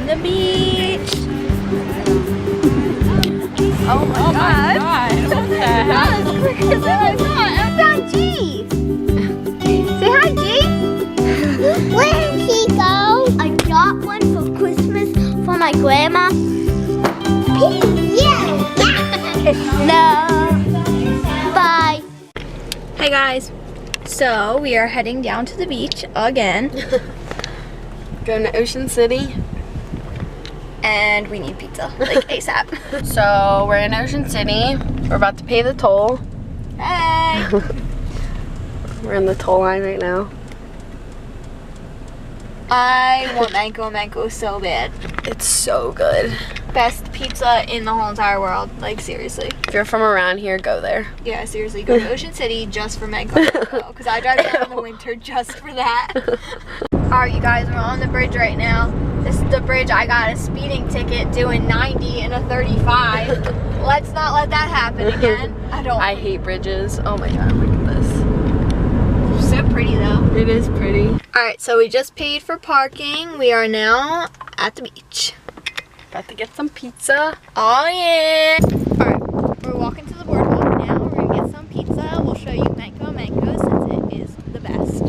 the beach. Oh my god. What the hell? That was quicker than I thought. I found G. Say hi, G. Where did he go? I got one for Christmas for my grandma. Yeah. No. Bye. Hey guys. So we are heading down to the beach again. Going to Ocean City. And we need pizza, like ASAP. So we're in Ocean City. We're about to pay the toll. Hey! We're in the toll line right now. I want mango so bad. It's so good. Best pizza in the whole entire world, like seriously. If you're from around here, go there. Yeah, seriously, go to Ocean City just for mango, because I drive down in the winter just for that. Alright, you guys, we're on the bridge right now. This is the bridge I got a speeding ticket doing 90 in a 35. Let's not let that happen again. I hate bridges. Oh my god, look at this. So pretty though. It is pretty. Alright, so we just paid for parking. We are now at the beach. About to get some pizza. Oh yeah! Alright, we're walking to the boardwalk now. We're gonna get some pizza. We'll show you mango since it is the best.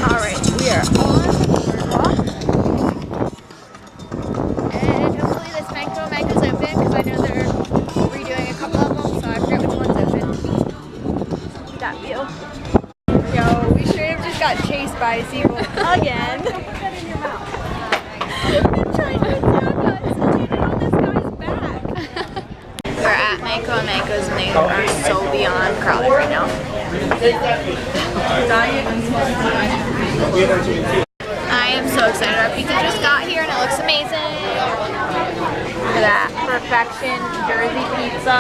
Alright, we are on the boardwalk. And hopefully this mango's open because I know they're redoing a couple of them, so I forget which one's open. That view. Yo, we should have just got chased by a seagull again. Don't put that in your mouth. I'm trying to attack us and get it on this guy's back. We're at Mango's and they are so beyond crowded right now. I am so excited. Our pizza just got here and it looks amazing. Look at that. Perfection Jersey pizza.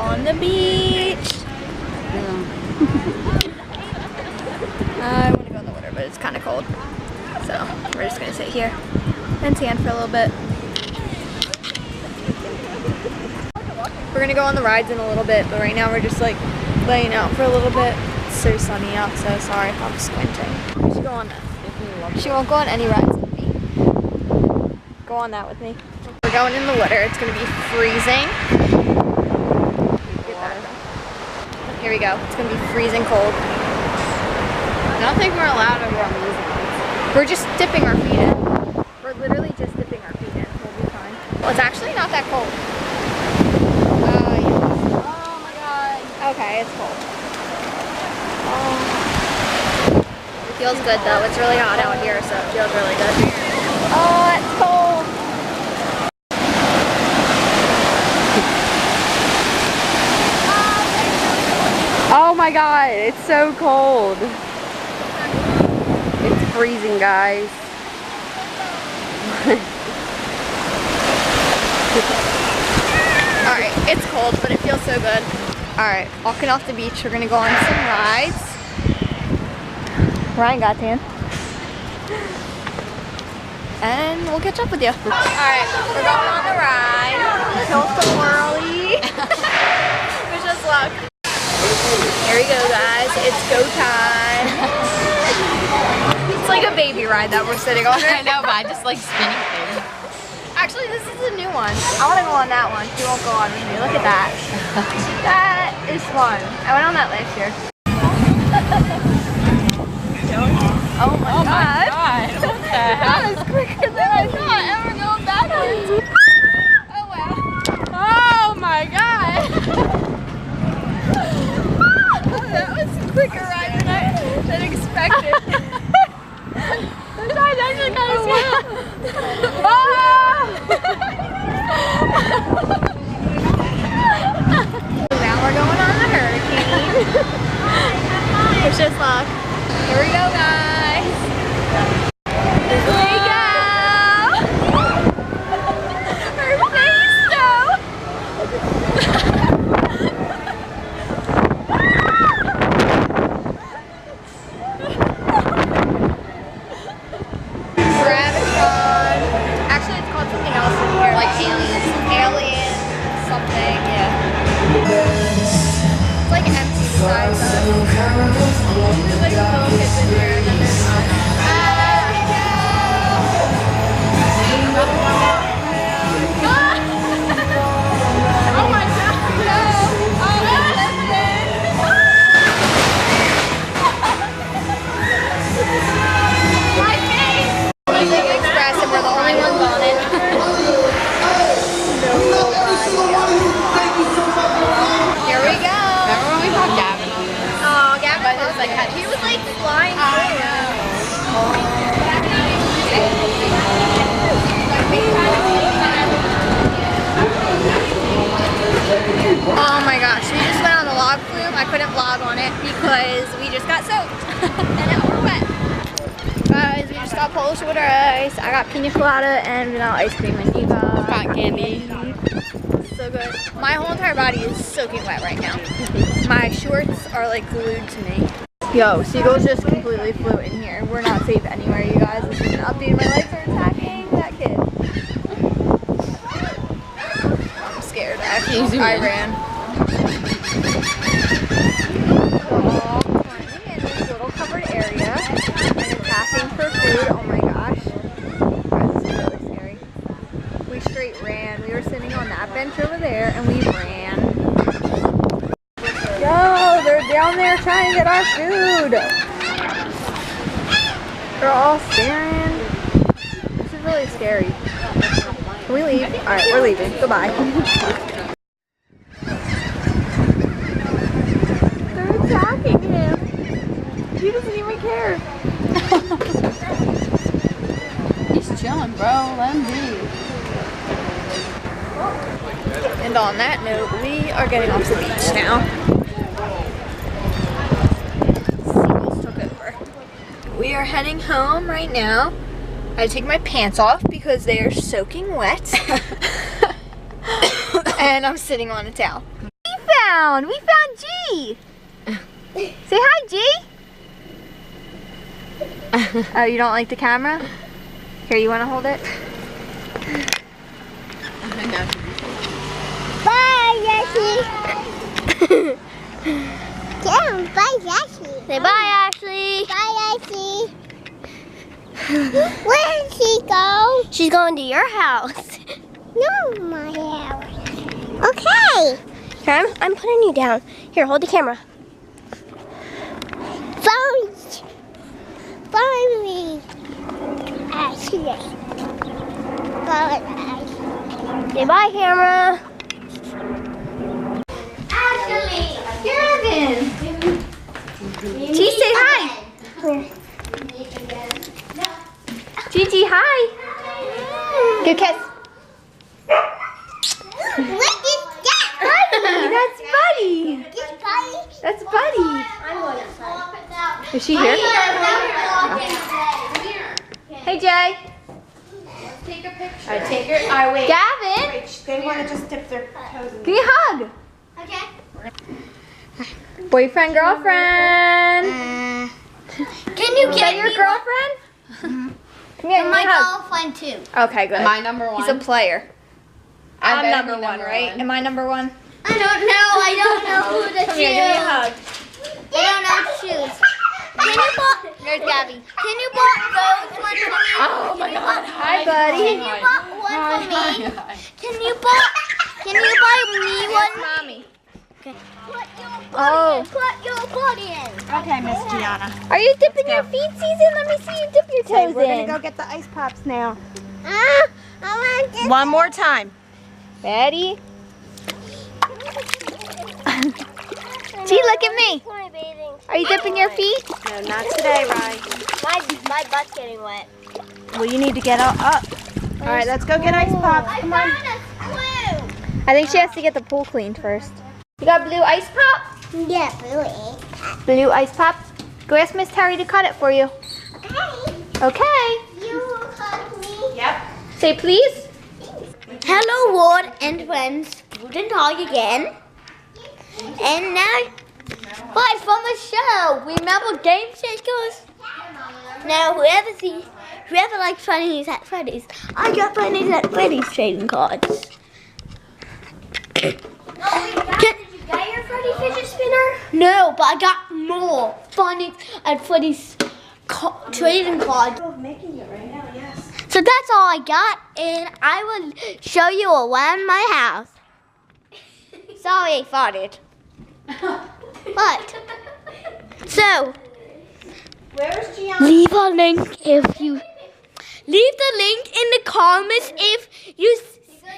On the beach. I want to go in the water, but it's kind of cold. So we're just going to sit here and tan for a little bit. We're going to go on the rides in a little bit, but right now we're just like laying out for a little bit. It's so sunny out, so sorry if I'm squinting. We should go on that. She won't go on any rides with me. Go on that with me. We're going in the water. It's going to be freezing. Here we go. It's going to be freezing cold. I don't think we're allowed to run these ones. We're just dipping our feet in. We're literally just dipping our feet in. We'll be fine. Well, it's actually not that cold. Yeah. Oh my god. Okay, it's cold. It feels good though. It's really hot out here, so it feels really good. Oh, it's cold. Oh my god, it's so cold. It's freezing, guys. Alright, it's cold, but it feels so good. Alright, walking off the beach, we're gonna go on some rides. Ryan got tan. And we'll catch up with you. Alright, we're going on the ride. Tilt the whirly. Wish us luck. Here we go, guys. It's go time. It's like a baby ride that we're sitting on right I know, but I just like spinning things. Actually, this is a new one. I want to go on that one. She won't go on with me. Look at that. That is fun. I went on that last year. Oh my god. What the hell? That is quicker than I thought. And we're going backwards. Oh wow. Oh my god. That was a quicker ride than expected. This ride's actually kind of slow. Now we're going on the hurricane. Wish us luck. Here we go, guys. we're the only ones on it. Here we go. Remember when we caught Gavin on this? Oh, Gavin But was it's like, he was like flying Oh my gosh, we just went on the log flume. I couldn't vlog on it because we just got soaked and now we're wet. Guys, we just got Polish water ice. I got pina colada and vanilla ice cream, and you got Cotton candy. so good. My whole entire body is soaking wet right now. My shorts are like glued to me. Yo, seagulls just completely flew in here. We're not safe anywhere, you guys. This is an update. My legs are attacking that kid. I'm scared. I ran. Climbing in this little covered area and attacking for food. Oh my gosh. Guys, this is really scary. We straight ran. We were sitting on that bench over there and we ran. Yo, they're down there trying to get our food. They're all staring. This is really scary. Can we leave? Alright, we're leaving. Goodbye. They're attacking him. He doesn't even care. He's chilling, bro. Let him be. And on that note, we are getting off the beach now. Seagulls took over. We are heading home right now. I take my pants off because they are soaking wet. And I'm sitting on a towel. We found G! Say hi, G! Oh, you don't like the camera? Here, you want to hold it? Bye, Ashley. Yeah, bye, Ashley. Say bye, Ashley. Bye, Ashley. Where did she go? She's going to your house. No, my house. Okay. Okay, I'm putting you down. Here, hold the camera. Follow me. Ashley. Follow Ashley. Say bye, camera. Ashley. Gavin. Gigi, say hi. Gigi, hi. Good kiss. What is that? Buddy, that's Buddy. This Buddy? That's Buddy. Is she here? Hey, Jay. Take a picture. I take her. All right, wait. Gavin, They want to just dip their toes in. give me a hug. Okay. Boyfriend, girlfriend. Can you Is that your girlfriend? Come here, give me a hug. girlfriend too. Okay, good. Am I number one? He's a player. I I'm better number be one, right? Am I number one? I don't know. I don't know who to Come here, give me a hug. I don't know to choose. Can you put? There's Gabby. Can you put those ones for me? Oh my god. Hi, buddy. Can you put one for me? Hi. Can you put? Can you buy me Yes, one? mommy. Put your butt Oh. in. Put your butt in. Okay, Miss Gianna. Are you dipping your feet, Season? Let me see you dip your Okay, toes we're in. gonna go get the ice pops now. I want this. One more time. Ready? Gee, look at me. Are you dipping your feet? No, not today, Ryan. My butt's getting wet. Well, you need to get up. All right, let's go get ice pops. I Come on. found a screw. I think she has to get the pool cleaned first. You got blue ice pop? Yeah, really. Blue ice pop? Go ask Miss Terry to cut it for you. Okay. Okay. You will hug me. Yep. Say please. Hello, Ward and friends. Guten Tag again. And now, but from the show, remember Game Shakers? Now, whoever likes Freddy's at Freddy's, I got Freddy's at Freddy's trading cards. Did you get your Freddy fidget spinner? No, but I got more Freddy's at Freddy's trading cards. Making it right now, yes. So that's all I got, and I will show you around my house. Sorry I farted. But, so, Where's Gianna? leave the link in comments if you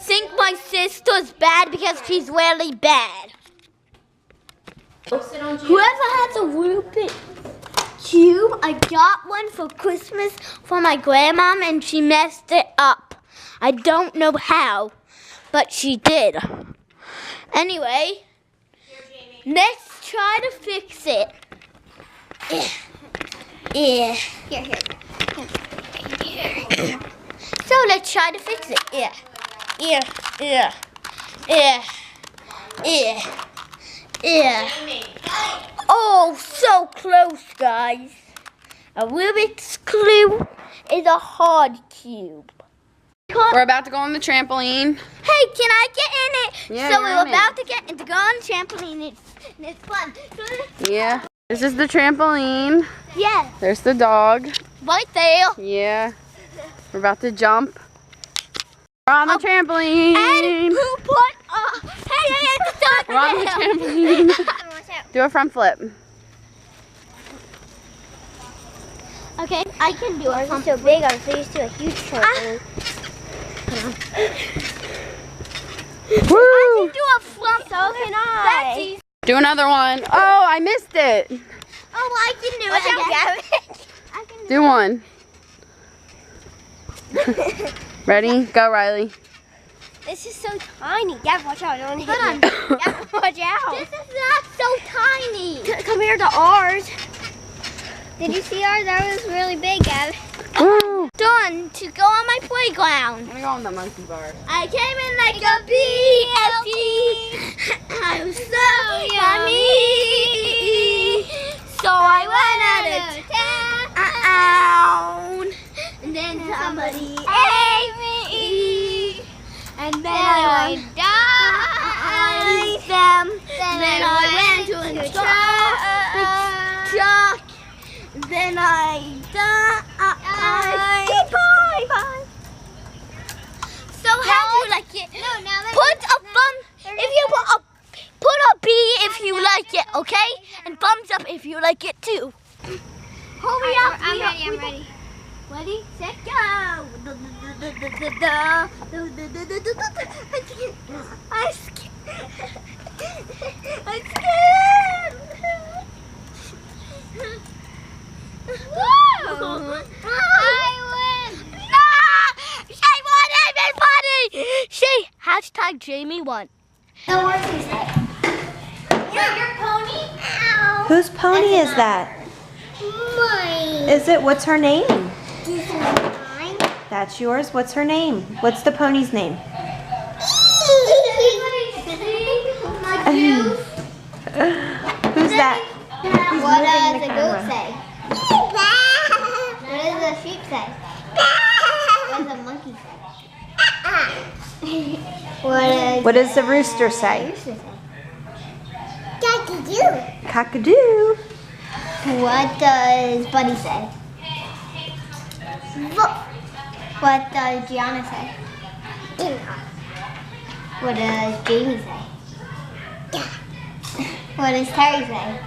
think my sister's bad because she's really bad. Whoever has a Rubik's Cube, I got one for Christmas for my grandma and she messed it up. I don't know how, but she did. Anyway, let's try to fix it. Yeah. Here. So let's try to fix it. Yeah. Oh, so close, guys. A Rubik's Cube is a hard cube. We're about to go on the trampoline. Hey, can I get in it? Yeah, so you're we're in about to get to go on the trampoline. It's fun. Yeah. This is the trampoline. Yeah. There's the dog. Right there. Yeah. We're about to jump. We're on the trampoline. And who put? Hey, it's a dog. We're on the trampoline. Do a front flip. Okay, I can do it. Ours is so big, I'm so used to a huge trampoline. Woo! I can do a front. So can I. That's easy. Do another one. Oh, I missed it. Oh, I can do Watch out, it. Gavin. I can Do one. Ready? Go, Riley. This is so tiny. Gavin, watch out. I don't want to Hold hit you. Gavin, watch out. This is not so tiny. Compared to ours. Did you see ours? That was really big, Gavin. Woo! Done to go on my playground. I'm gonna go on the monkey bar. I came in like a BFG. I'm so yummy. So I went out of town. And then somebody ate me. And then I died them. Then I went to a truck. Then I died. So how do you like it? No, now that Put a thumb if you put a B if you like it, okay? And thumbs up if you like it too. Hurry up! I'm ready. Ready, set, go! I'm scared. I'm scared. Woo! I win! No! She won everybody! Hashtag Jamie won. The horse is there. Your pony? Ow! Whose pony is that? Mine. Is it? What's her name? This is mine. That's yours. What's her name? What's the pony's name? Who's that? What moving does the the camera. goat say? What does the sheep say? What does the monkey say? What does the rooster say? Cockadoo. What does Buddy say? What does Gianna say? What does Jamie say? What does Terry say?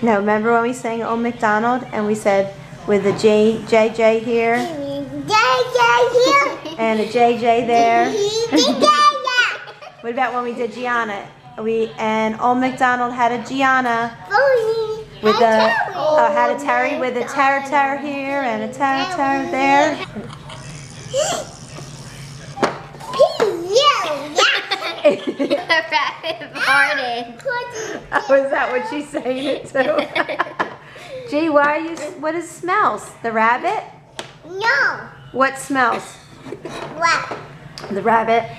No, remember when we sang Old MacDonald and we said with a JJ here and a JJ there? What about when we did Gianna? And Old MacDonald had a Gianna with a had a Terry with a Terry here and a Terry there. The rabbit farted. Oh, is that what she's saying it too? Gee, why are you? What is smells? The rabbit? No. What smells? What? The rabbit.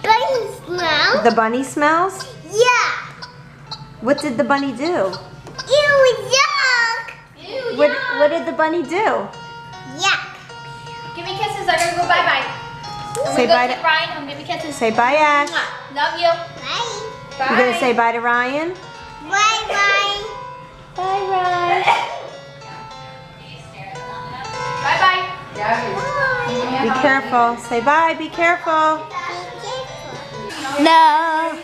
Bunny smell? The bunny smells? Yeah. What did the bunny do? Ew, yuck. What did the bunny do? Yuck. Give me kisses. I gotta go bye-bye. Say bye to Ryan, come give me kisses. say bye, Ash. Love you. Bye. Bye. You gonna say bye to Ryan? Bye bye. Bye, Ryan. Bye-bye. Be careful. Say bye. Be careful. No.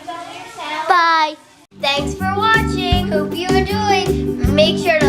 Bye. Thanks for watching. Hope you enjoyed. Make sure to